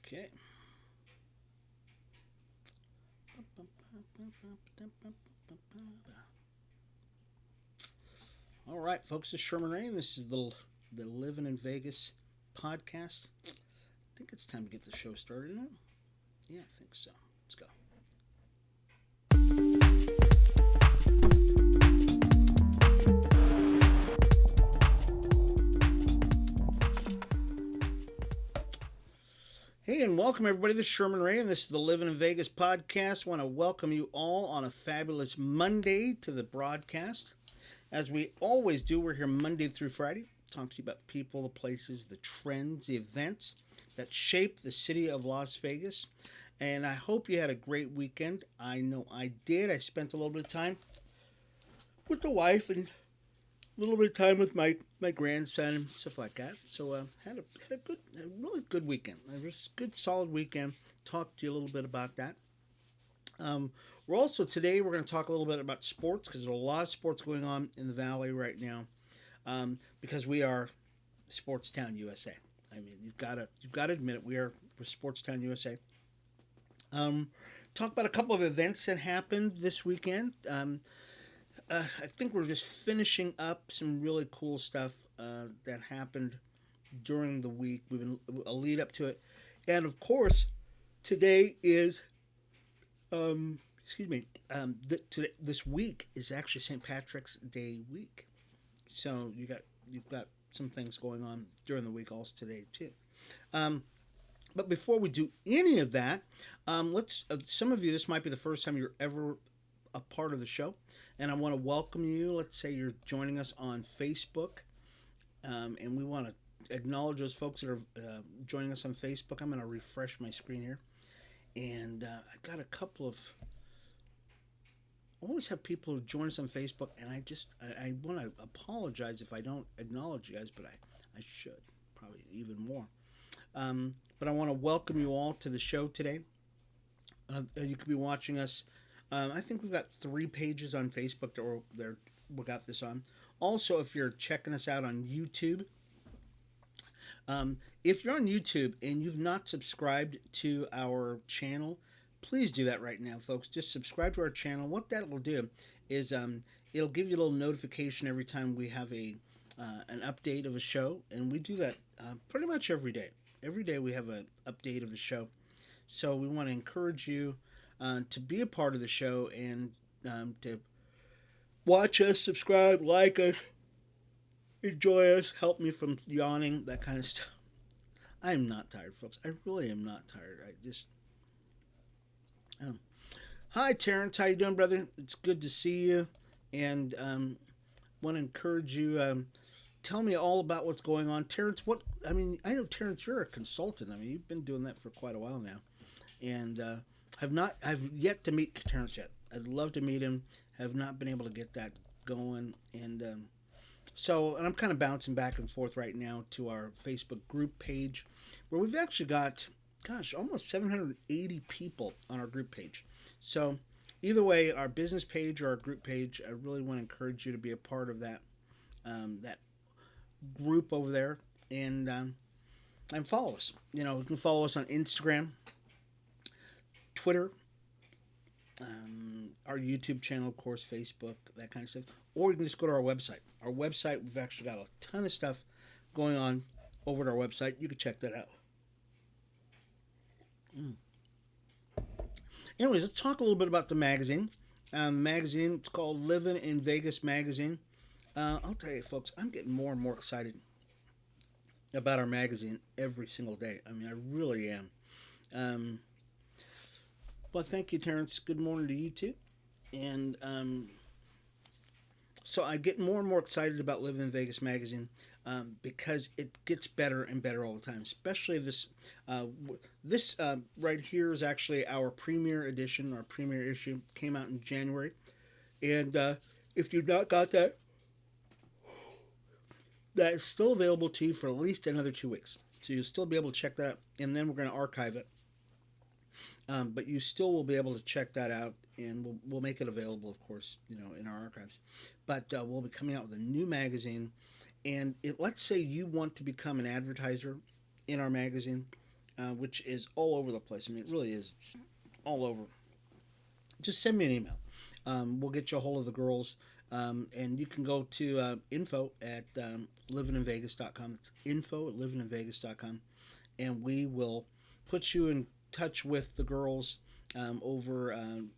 Okay. All right, folks. This is Sherman Ray, and this is the Livin in Vegas podcast. I think it's time to get the show started now. Yeah, I think so. Let's go. Hey, and welcome everybody. This is Sherman Ray, and this is the Livin in Vegas podcast. I want to welcome you all on a fabulous Monday to the broadcast. As we always do, we're here Monday through Friday, talking to you about the people, the places, the trends, the events that shape the city of Las Vegas. And I hope you had a great weekend. I know I did. I spent a little bit of time with the wife and a little bit of time with my grandson and stuff like that. So had a really good weekend. It was a good, solid weekend. Talk to you a little bit about that. We're also today we're going to talk a little bit about sports because there's a lot of sports going on in the Valley right now. Because we are Sports Town USA. I mean, you've got to admit it. We're Sports Town USA. Talk about a couple of events that happened this weekend. I think we're just finishing up some really cool stuff that happened during the week. We've been a lead up to it, and of course, today is excuse me. This week is actually St. Patrick's Day week, so you've got some things going on during the week also today too. But before we do any of that, let's. Some of you, this might be the first time you're ever a part of the show, and I want to welcome you. Let's say you're joining us on Facebook, and we want to acknowledge those folks that are joining us on Facebook. I'm going to refresh my screen here, and I got a couple of. I always have people who join us on Facebook, and I want to apologize if I don't acknowledge you guys, but I should probably even more. But I want to welcome you all to the show today. You could be watching us. I think we've got 3 pages on Facebook we got this on. Also, if you're checking us out on YouTube, if you're on YouTube and you've not subscribed to our channel, please do that right now, folks. Just subscribe to our channel. What that will do is it'll give you a little notification every time we have an update of a show, and we do that pretty much every day. Every day we have an update of the show. So we want to encourage you to be a part of the show and to watch us, subscribe, like us, enjoy us, help me from yawning, that kind of stuff. I am not tired, folks. I really am not tired. I just... Hi, Terrence. How you doing, brother? It's good to see you. And want to encourage you... tell me all about what's going on. Terrence, I know, Terrence, you're a consultant. I mean, you've been doing that for quite a while now. And I've yet to meet Terrence yet. I'd love to meet him. Have not been able to get that going. And and I'm kind of bouncing back and forth right now to our Facebook group page where we've actually got, almost 780 people on our group page. So either way, our business page or our group page, I really want to encourage you to be a part of that group over there and follow us. You know, you can follow us on Instagram, Twitter, our YouTube channel, of course, Facebook, that kind of stuff. Or you can just go to our website. Our website, we've actually got a ton of stuff going on over at our website. You can check that out. Anyways, let's talk a little bit about the magazine. It's called Livin in Vegas magazine. I'll tell you, folks, I'm getting more and more excited about our magazine every single day. I mean, I really am. Well, thank you, Terrence. Good morning to you too. And so I get more and more excited about Livin in Vegas magazine because it gets better and better all the time. Especially this right here is actually our premiere edition. Our premiere issue came out in January, and if you've not got that, that is still available to you for at least another 2 weeks. So you'll still be able to check that out, and then we're going to archive it. But you still will be able to check that out, and we'll make it available, of course, in our archives. But we'll be coming out with a new magazine, and let's say you want to become an advertiser in our magazine. which is all over the place. I mean, it really is. It's all over. Just send me an email. We'll get you a hold of the girls. And you can go to info at livininvegas.com. It's info at livininvegas.com. And we will put you in touch with the girls over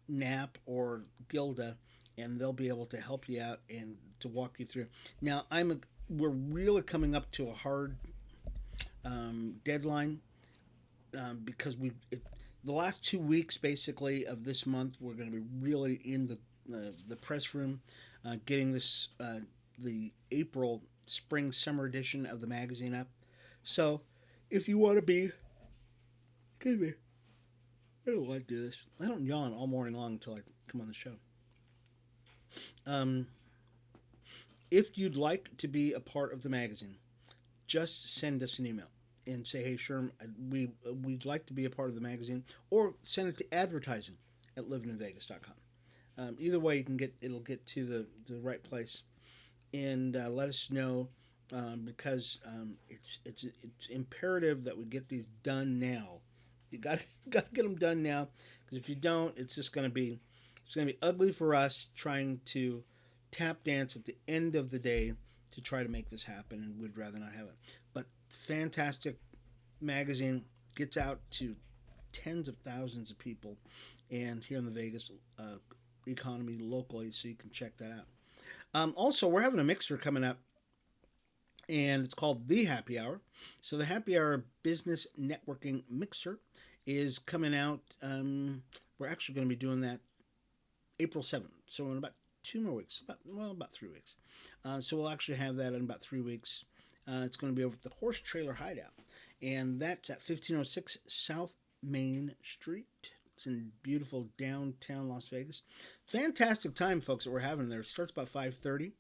Knapp or Gilda, and they'll be able to help you out and to walk you through. Now, we're really coming up to a hard deadline because the last 2 weeks basically of this month we're going to be really in the press room getting this the April spring summer edition of the magazine up. So if you want to be, excuse me, I don't want to do this. I don't yawn all morning long until I come on the show. If you'd like to be a part of the magazine, just send us an email and say, hey, Sherm, we'd like to be a part of the magazine, or send it to advertising at livininvegas.com. Either way, it'll get to the right place, and let us know because it's imperative that we get these done now. You got to get them done now, because if you don't, it's going to be ugly for us trying to tap dance at the end of the day to try to make this happen, and we'd rather not have it. But fantastic magazine, gets out to tens of thousands of people, and here in the Vegas economy locally, so you can check that out. Also, we're having a mixer coming up, and it's called The Happy Hour. So the Happy Hour Business Networking Mixer is coming out. We're actually going to be doing that April 7th, so in about 2 more weeks, about 3 weeks. So we'll actually have that in about 3 weeks. It's going to be over at the Horse Trailer Hideout, and that's at 1506 South Main Street. It's in beautiful downtown Las Vegas. Fantastic time, folks, that we're having there. It starts about 5:30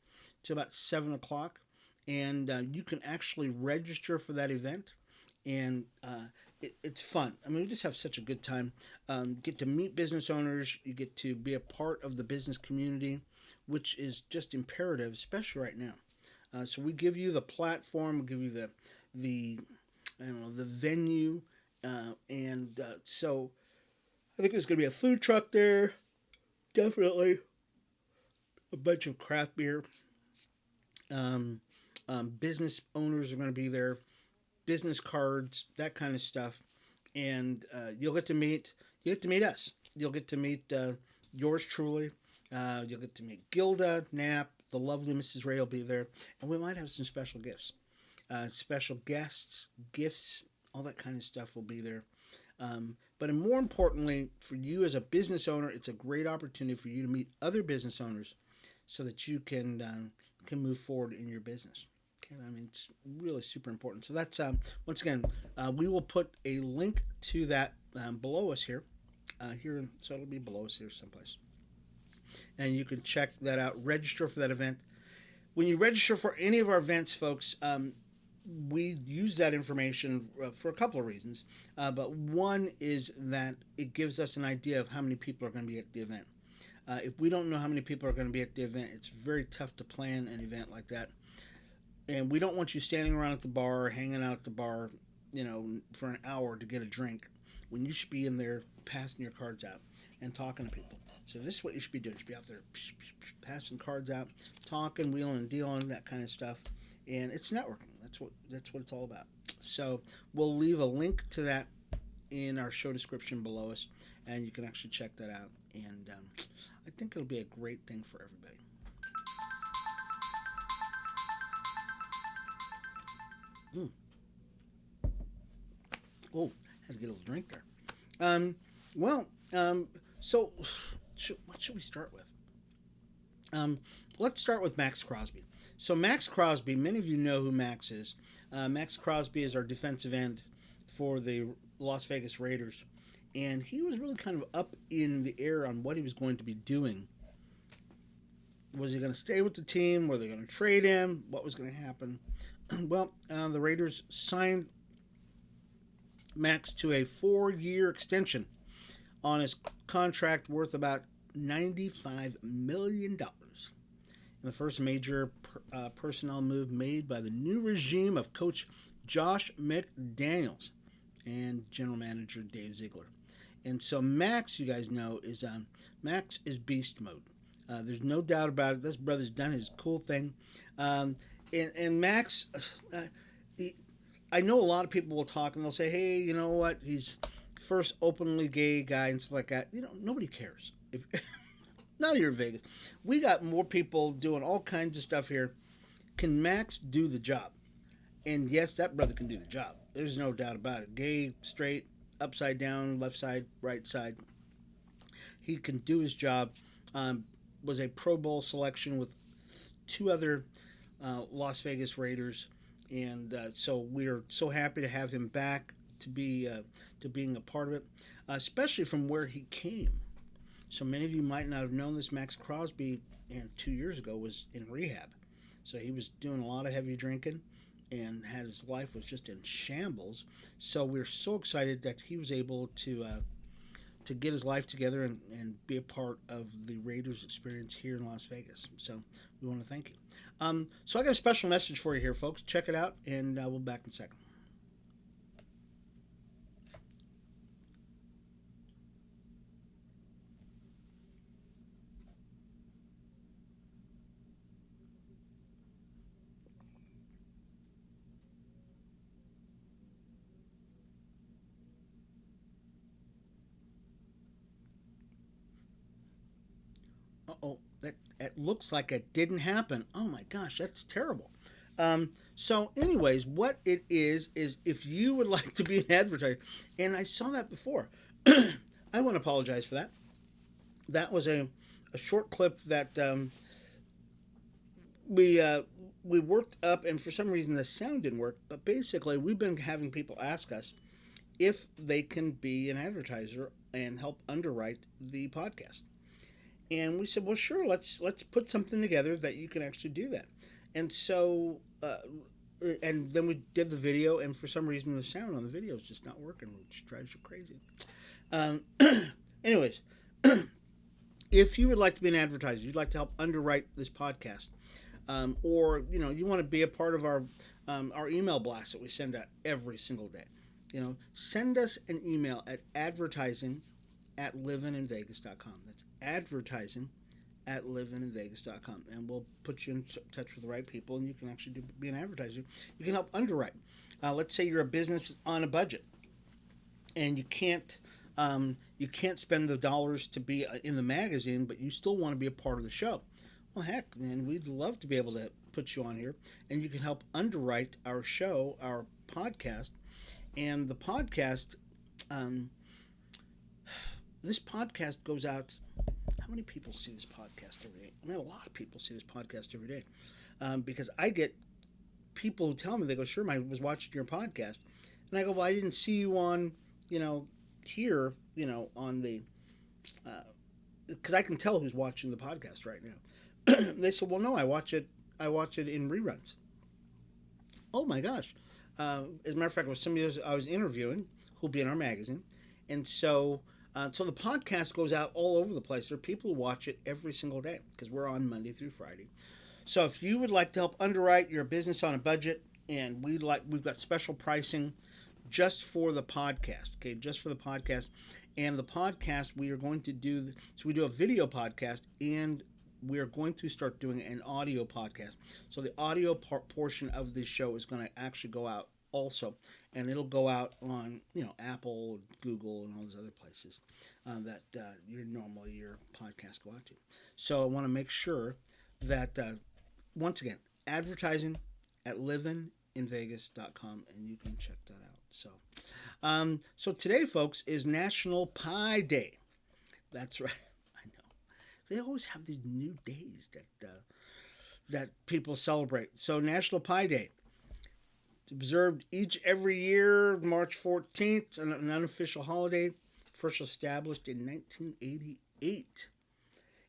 to about 7 o'clock, and you can actually register for that event, and it's fun. I mean, we just have such a good time. Get to meet business owners. You get to be a part of the business community, which is just imperative, especially right now. So we give you the platform, we give you the venue, and so I think there's going to be a food truck there, definitely a bunch of craft beer. Business owners are going to be there, business cards, that kind of stuff, and you'll get to meet us. You'll get to meet yours truly. You'll get to meet Gilda, Knapp, the lovely Mrs. Ray will be there, and we might have some special gifts, special guests, gifts, all that kind of stuff will be there. But more importantly, for you as a business owner, it's a great opportunity for you to meet other business owners so that you can move forward in your business. Okay, I mean, it's really super important. So that's, once again, we will put a link to that below us here. So it'll be below us here someplace. And you can check that out, register for that event. When you register for any of our events, folks, we use that information for a couple of reasons. But one is that it gives us an idea of how many people are going to be at the event. If we don't know how many people are going to be at the event, it's very tough to plan an event like that. And we don't want you standing around at the bar, hanging out at the bar, for an hour to get a drink, when you should be in there passing your cards out and talking to people. So this is what you should be doing. You should be out there passing cards out, talking, wheeling and dealing, that kind of stuff. And it's networking. That's what it's all about. So we'll leave a link to that in our show description below us, and you can actually check that out. And I think it'll be a great thing for everybody. Oh, had to get a little drink there. So what should we start with? Let's start with Max Crosby. So Max Crosby, many of you know who Max is. Max Crosby is our defensive end for the Las Vegas Raiders, and he was really kind of up in the air on what he was going to be doing. Was he going to stay with the team? Were they going to trade him? What was going to happen? Well, the Raiders signed Max to a 4-year extension on his contract worth about $95 million. The first major personnel move made by the new regime of Coach Josh McDaniels. and general manager Dave Ziegler. And so Max, you guys know, is Max is beast mode. There's no doubt about it. This brother's done his cool thing, um, and Max. Uh, he, I know a lot of people will talk and they'll say, "Hey, you know what? He's first openly gay guy and stuff like that." Nobody cares. If now you're in Vegas, we got more people doing all kinds of stuff here. Can Max do the job? And yes, that brother can do the job. There's no doubt about it. Gay, straight, upside down, left side, right side. He can do his job. Um, was a Pro Bowl selection with two other Las Vegas Raiders, and so we're so happy to have him back to being a part of it, especially from where he came. So many of you might not have known this. Max Crosby, and 2 years ago was in rehab, so he was doing a lot of heavy drinking and had his life was just in shambles. So we're so excited that he was able to get his life together and be a part of the Raiders experience here in Las Vegas. So we want to thank you. So I got a special message for you here, folks. Check it out, and we'll be back in a second. Uh-oh, that it looks like it didn't happen. Oh my gosh, that's terrible. So, anyways, what it is if you would like to be an advertiser, and I saw that before. I want to apologize for that. That was a short clip that we uh, we worked up, and for some reason the sound didn't work. But basically, we've been having people ask us if they can be an advertiser and help underwrite the podcast. And we said, well, sure, let's put something together that you can actually do that. And so, and then we did the video, and for some reason, the sound on the video is just not working, which drives you crazy. Um, anyways, if you would like to be an advertiser, you'd like to help underwrite this podcast, or you want to be a part of our email blast that we send out every single day. Send us an email at advertising@livininvegas.com. That's advertising at livininvegas.com, and we'll put you in touch with the right people, and you can actually be an advertiser. You can help underwrite. Let's say you're a business on a budget, and you can't spend the dollars to be in the magazine, but you still want to be a part of the show. Well, heck, man, we'd love to be able to put you on here, and you can help underwrite our show, our podcast, and the podcast. This podcast goes out. How many people see this podcast every day? I mean, a lot of people see this podcast every day, because I get people who tell me, they go, "Sure, I was watching your podcast," and I go, "Well, I didn't see you on, here, on the, because I can tell who's watching the podcast right now." They said, "Well, no, I watch it. I watch it in reruns." Oh my gosh! As a matter of fact, it was somebody I was interviewing who'll be in our magazine, and so. So the podcast goes out all over the place. There are people who watch it every single day because we're on Monday through Friday. So if you would like to help underwrite your business on a budget, and we've got special pricing just for the podcast, okay, just for the podcast. And the podcast we are going to do, so we do a video podcast, and we are going to start doing an audio podcast. So the audio portion of this show is going to actually go out also, and it'll go out on Apple, Google, and all those other places that your podcasts go out to. So I want to make sure that once again, advertising at livininvegas.com, and you can check that out. So today, folks, is National Pie Day. That's right. I know they always have these new days that people celebrate. So National Pie Day. Observed every year, March 14th, an unofficial holiday, first established in 1988.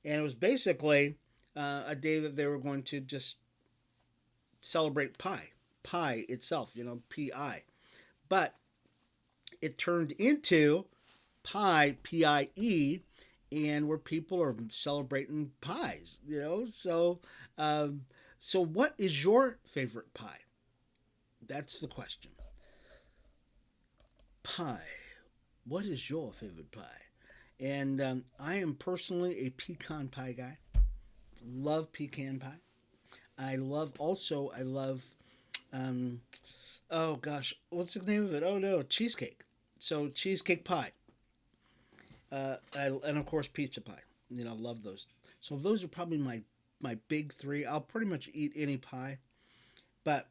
And it was basically a day that they were going to just celebrate pie itself, P-I. But it turned into pie, P-I-E, and where people are celebrating pies, So, so what is your favorite pie? That's the question. pie. What is your favorite pie? And I am personally a pecan pie guy. Love pecan pie. I love, um, oh gosh, what's the name of it? Oh no, cheesecake. So cheesecake pie. And of course pizza pie. Love those. So those are probably my big three. I'll pretty much eat any pie. But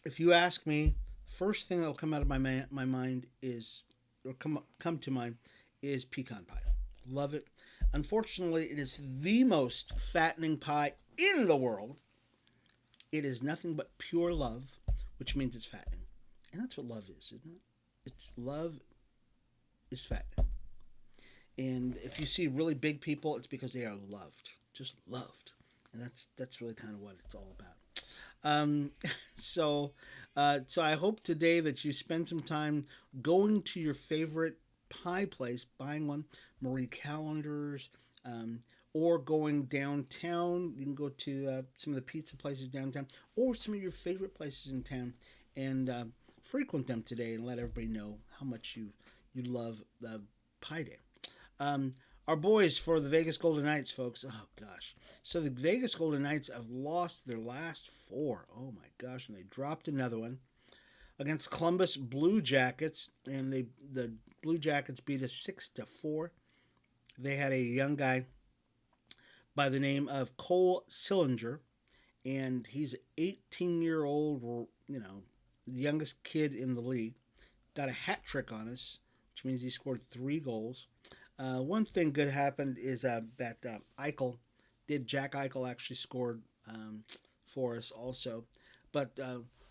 if you ask me, first thing that'll come out of my mind is, or come to mind, is pecan pie. Love it. Unfortunately, it is the most fattening pie in the world. It is nothing but pure love, which means it's fattening. And that's what love is, isn't it? It's love is fattening. And if you see really big people, it's because they are loved, just loved, and that's really kind of what it's all about. Um, so, so I hope today that you spend some time going to your favorite pie place, buying one, Marie Callender's, or going downtown. You can go to some of the pizza places downtown, or some of your favorite places in town, and frequent them today, and let everybody know how much you love Pie Day. Our boys for the Vegas Golden Knights, folks. Oh gosh. So the Vegas Golden Knights have lost their last four. Oh my gosh, and they dropped another one against Columbus Blue Jackets, and the Blue Jackets beat us 6-4. They had a young guy by the name of Cole Sillinger, and he's an 18-year-old, youngest kid in the league. Got a hat trick on us, which means he scored 3 goals. One thing good happened is that Jack Eichel actually scored for us also. But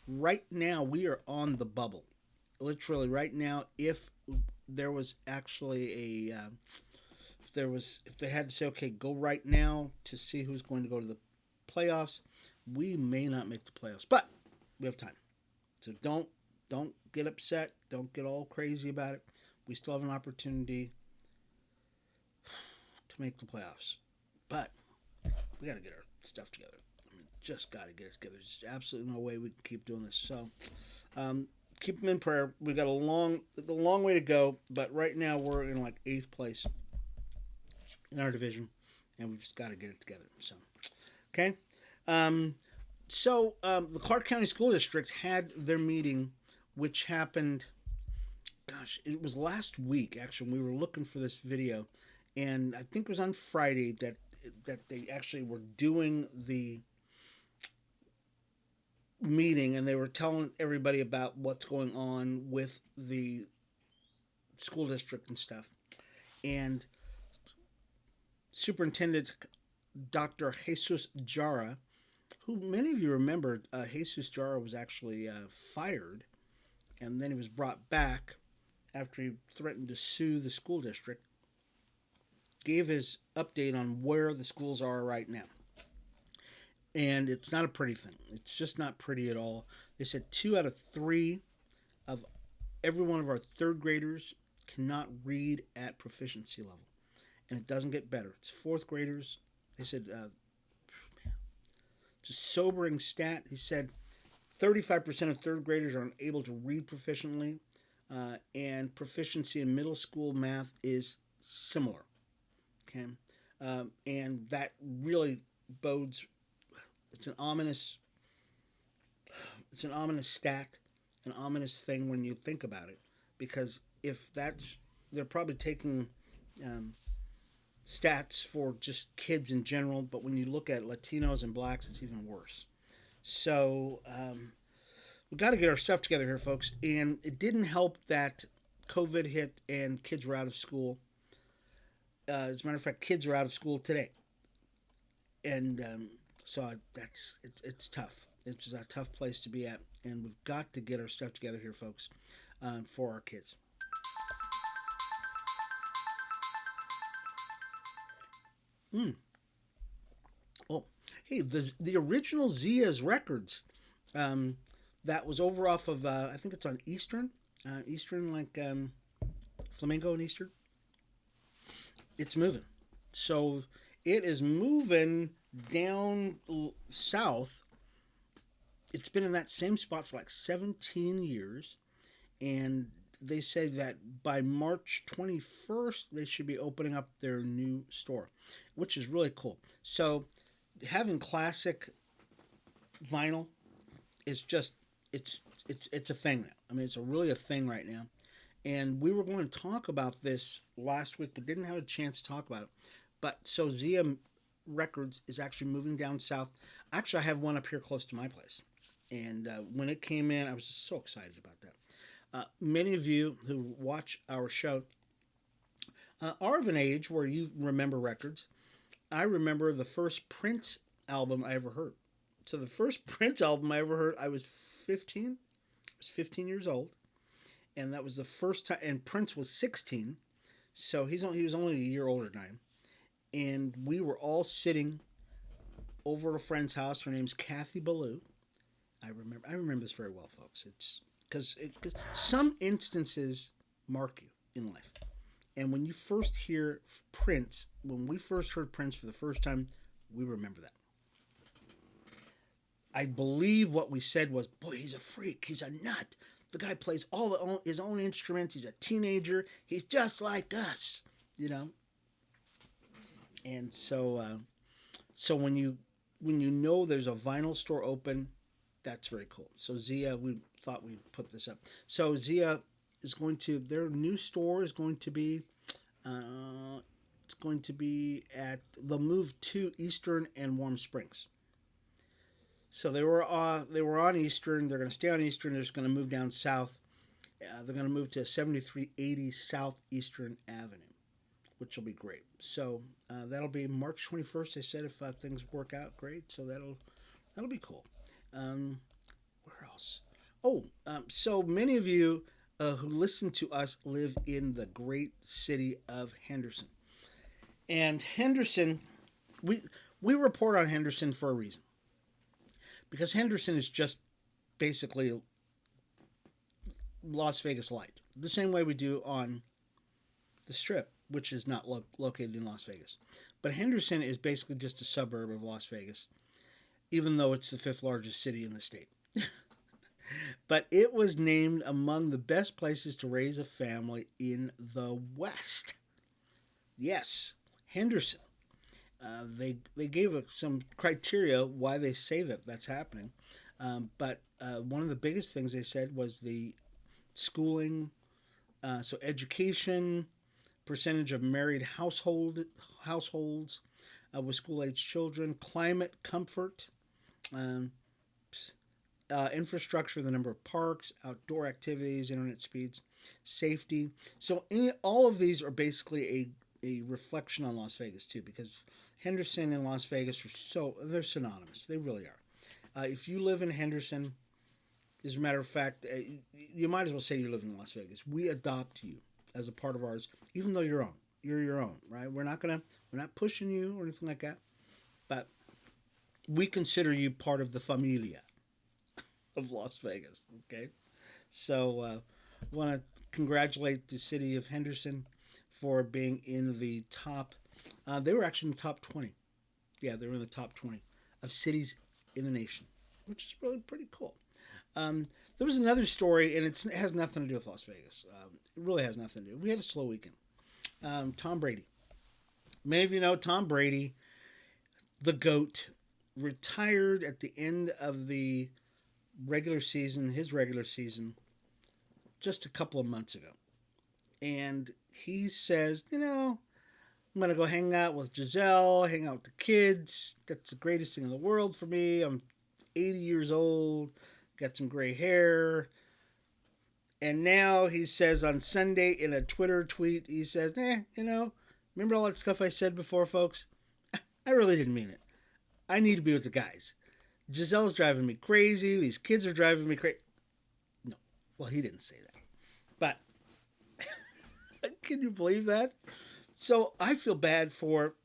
right now we are on the bubble. Literally right now, if there was actually if they had to say, okay, go right now to see who's going to go to the playoffs, we may not make the playoffs, but we have time. So don't get upset. Don't get all crazy about it. We still have an opportunity to make the playoffs, but we got to get our stuff together. Just got to get it together. There's absolutely no way we can keep doing this. So keep them in prayer. We got a long way to go, but right now we're in like 8th place in our division, and we've just got to get it together. So, okay. The Clark County School District had their meeting, which happened. Gosh, it was last week. Actually, we were looking for this video, and I think it was on Friday that they actually were doing the meeting, and they were telling everybody about what's going on with the school district and stuff. And Superintendent Dr. Jesus Jara, who many of you remember, Jesus Jara was actually fired, and then he was brought back after he threatened to sue the school district, gave his update on where the schools are right now. And it's not a pretty thing. It's just not pretty at all. They said 2 out of 3 of every one of our 3rd graders cannot read at proficiency level. And it doesn't get better. It's 4th graders. They said, it's a sobering stat. He said 35% of 3rd graders are unable to read proficiently, and proficiency in middle school math is similar. Okay, and that really bodes. It's an ominous stat, an ominous thing when you think about it, because they're probably taking stats for just kids in general, but when you look at Latinos and blacks, it's even worse. So we got to get our stuff together here, folks. And it didn't help that COVID hit and kids were out of school. As a matter of fact, kids are out of school today, and so it's tough. It's a tough place to be at, and we've got to get our stuff together here, folks, for our kids. Oh, hey, the original Zia's Records, that was over off of I think it's on Eastern, like Flamingo and Eastern. It's moving, so it is moving down south. It's been in that same spot for like 17 years, and they say that by March 21st, they should be opening up their new store, which is really cool. So having classic vinyl is just, it's a thing now. I mean, it's really a thing right now. And we were going to talk about this last week, but didn't have a chance to talk about it. But so Zia Records is actually moving down south. Actually, I have one up here close to my place. And when it came in, I was just so excited about that. Many of you who watch our show are of an age where you remember records. I remember the first Prince album I ever heard. So the first Prince album I ever heard, I was 15. I was 15 years old. And that was the first time. And Prince was 16. So he was only a year older than I am. And we were all sitting over at a friend's house. Her name's Kathy Ballou. I remember this very well, folks. It's because some instances mark you in life. And when you first hear Prince, when we first heard Prince for the first time, we remember that. I believe what we said was, boy, he's a freak. He's a nut. The guy plays his own instruments. He's a teenager. He's just like us, you know. And so when you know there's a vinyl store open, that's very cool. So Zia, we thought we'd put this up. So Zia is their new store is going to be, it's going to be they'll move to Eastern and Warm Springs. So they were on Eastern. They're going to stay on Eastern. They're just going to move down south. They're going to move to 7380 Southeastern Avenue, which will be great. So that'll be March 21st. They said if things work out great. So that'll be cool. Where else? So many of you who listen to us live in the great city of Henderson. And Henderson, we report on Henderson for a reason. Because Henderson is just basically Las Vegas light. The same way we do on the Strip, which is not located in Las Vegas. But Henderson is basically just a suburb of Las Vegas, even though it's the 5th largest city in the state. But it was named among the best places to raise a family in the West. Yes, Henderson. They gave some criteria why they say that's happening. But one of the biggest things they said was the schooling, so education, percentage of married households with school-age children, climate, comfort, infrastructure, the number of parks, outdoor activities, internet speeds, safety. So all of these are basically a reflection on Las Vegas too, because Henderson and Las Vegas they're synonymous. They really are. If you live in Henderson, as a matter of fact, you might as well say you live in Las Vegas. We adopt you as a part of ours, even though you're your own, right? We're not pushing you or anything like that, but we consider you part of the familia of Las Vegas. Okay, so I want to congratulate the city of Henderson for being in the top. They were actually in the top 20. Yeah, they were in the top 20 of cities in the nation, which is really pretty cool. There was another story, and it has nothing to do with Las Vegas. It really has nothing to do. We had a slow weekend. Tom Brady. Many of you know Tom Brady, the GOAT, retired at the end of the his regular season, just a couple of months ago. And he says, I'm going to go hang out with Giselle, hang out with the kids. That's the greatest thing in the world for me. I'm 80 years old, got some gray hair. And now he says on Sunday in a Twitter tweet, he says, remember all that stuff I said before, folks? I really didn't mean it. I need to be with the guys. Giselle's driving me crazy. These kids are driving me crazy. No. Well, he didn't say that. But can you believe that? So I feel bad for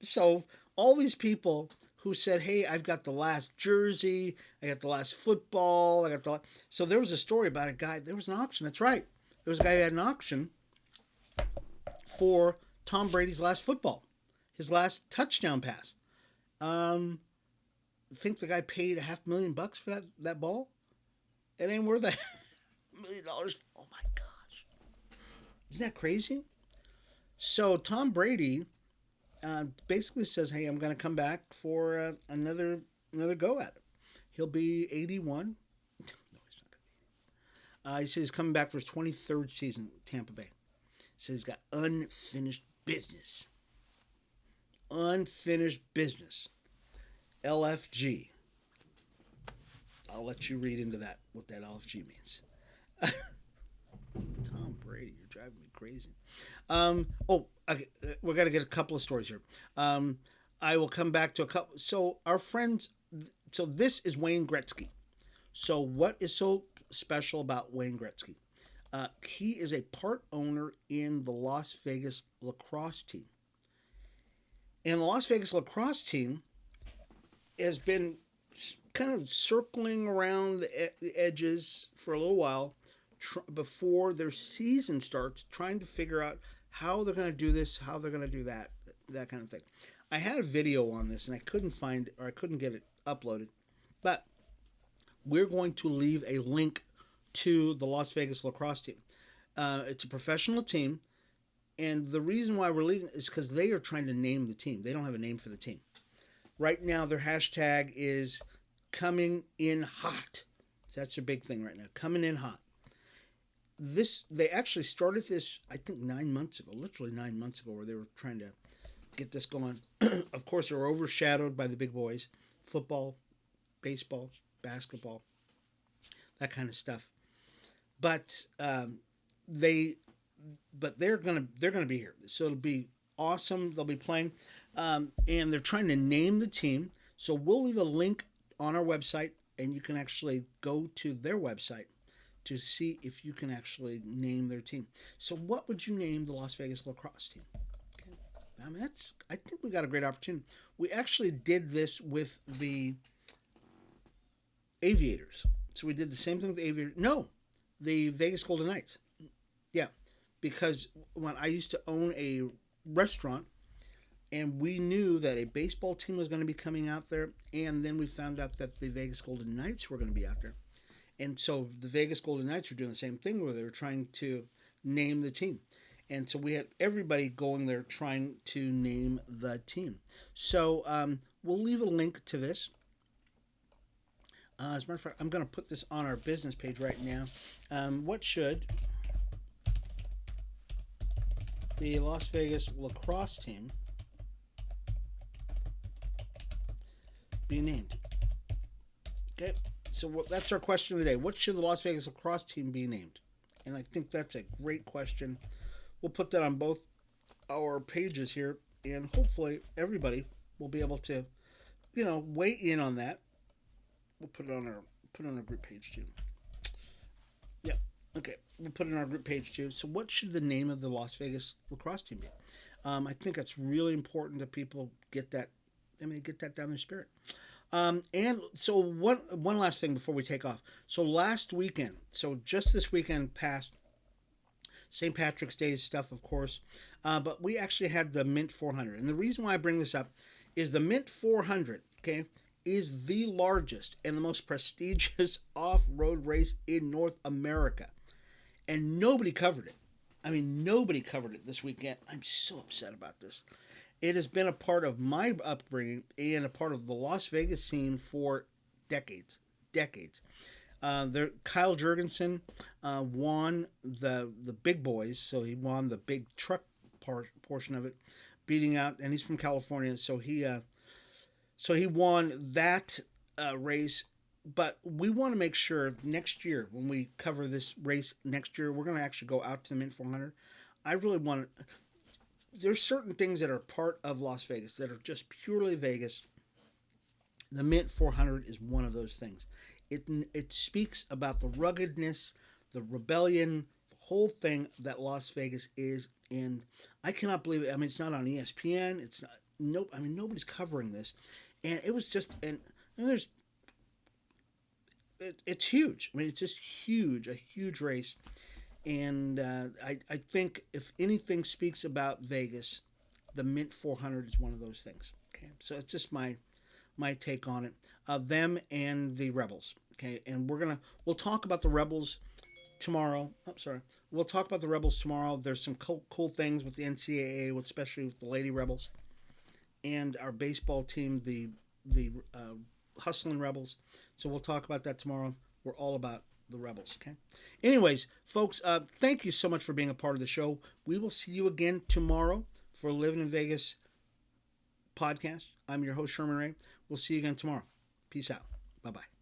all these people who said, hey, I've got the last jersey, I got the last football, So there was a story about a guy, there was an auction, that's right. There was a guy who had an auction for Tom Brady's last football, his last touchdown pass. I think the guy paid $500,000 for that ball. It ain't worth $1 million. Oh my gosh. Isn't that crazy? So Tom Brady basically says, "Hey, I'm going to come back for another go at it." He'll be 81. No, he's not going to be. He says he's coming back for his 23rd season with Tampa Bay. He says he's got unfinished business. Unfinished business. LFG. I'll let you read into that, what that LFG means. Tom Brady, you're driving me crazy. Okay, we're going to get a couple of stories here. I will come back to a couple. So our friends, so this is Wayne Gretzky. So what is so special about Wayne Gretzky? He is a part owner in the Las Vegas Lacrosse team. And the Las Vegas Lacrosse team has been kind of circling around the edges for a little while before their season starts, trying to figure out how they're going to do this, how they're going to do that kind of thing. I had a video on this and I couldn't find it, or I couldn't get it uploaded, but we're going to leave a link to the Las Vegas Lacrosse team. It's a professional team, and the reason why we're leaving is because they are trying to name the team. They don't have a name for the team. Right now, their hashtag is coming in hot. So that's their big thing right now, coming in hot. They actually started this, I think, 9 months ago, literally 9 months ago, where they were trying to get this going. Of course, they were overshadowed by the big boys, football, baseball, basketball, that kind of stuff. But they're gonna be here, so it'll be awesome. They'll be playing, and they're trying to name the team. So we'll leave a link on our website, and you can actually go to their website to see if you can actually name their team. So what would you name the Las Vegas Lacrosse team? Okay. I mean, I think we got a great opportunity. We actually did this with the Aviators. So we did the same thing with the Aviators. No, the Vegas Golden Knights. Yeah, because when I used to own a restaurant, and we knew that a baseball team was going to be coming out there, and then we found out that the Vegas Golden Knights were going to be out there. And so the Vegas Golden Knights were doing the same thing where they were trying to name the team. And so we had everybody going there trying to name the team. So we'll leave a link to this. As a matter of fact, I'm going to put this on our business page right now. What should the Las Vegas Lacrosse team be named? Okay. So that's our question of the day. What should the Las Vegas Lacrosse team be named? And I think that's a great question. We'll put that on both our pages here, and hopefully everybody will be able to, weigh in on that. We'll put it on our group page too. Yeah. Okay. We'll put it on our group page too. So what should the name of the Las Vegas Lacrosse team be? I think it's really important that people get that. Get that down their spirit. And so one last thing before we take off. So last weekend, so just this weekend past, St. Patrick's Day stuff, of course, but we actually had the Mint 400. And the reason why I bring this up is the Mint 400, okay, is the largest and the most prestigious off-road race in North America. And nobody covered it. Nobody covered it this weekend. I'm so upset about this. It has been a part of my upbringing and a part of the Las Vegas scene for decades. Kyle Jurgensen won the big boys, so he won the big truck portion of it, beating out, and he's from California, so he won that race. But we want to make sure next year, when we cover this race next year, we're going to actually go out to the Mint 400. I really want to. There's certain things that are part of Las Vegas that are just purely Vegas. The Mint 400 is one of those things. It speaks about the ruggedness, the rebellion, the whole thing that Las Vegas is. And I cannot believe it. It's not on ESPN. It's not. Nope. Nobody's covering this. And it was just. And it's huge. It's just huge. A huge race. And I think if anything speaks about Vegas, the Mint 400 is one of those things. Okay, so it's just my take on it. Them and the Rebels. Okay, and we'll talk about the Rebels tomorrow. I'm sorry. We'll talk about the Rebels tomorrow. There's some cool things with the NCAA, especially with the Lady Rebels and our baseball team, the Hustling Rebels. So we'll talk about that tomorrow. We're all about the Rebels. Okay. Anyways, folks, thank you so much for being a part of the show. We will see you again tomorrow for Living in Vegas podcast. I'm your host, Sherman Ray. We'll see you again tomorrow. Peace out. Bye bye.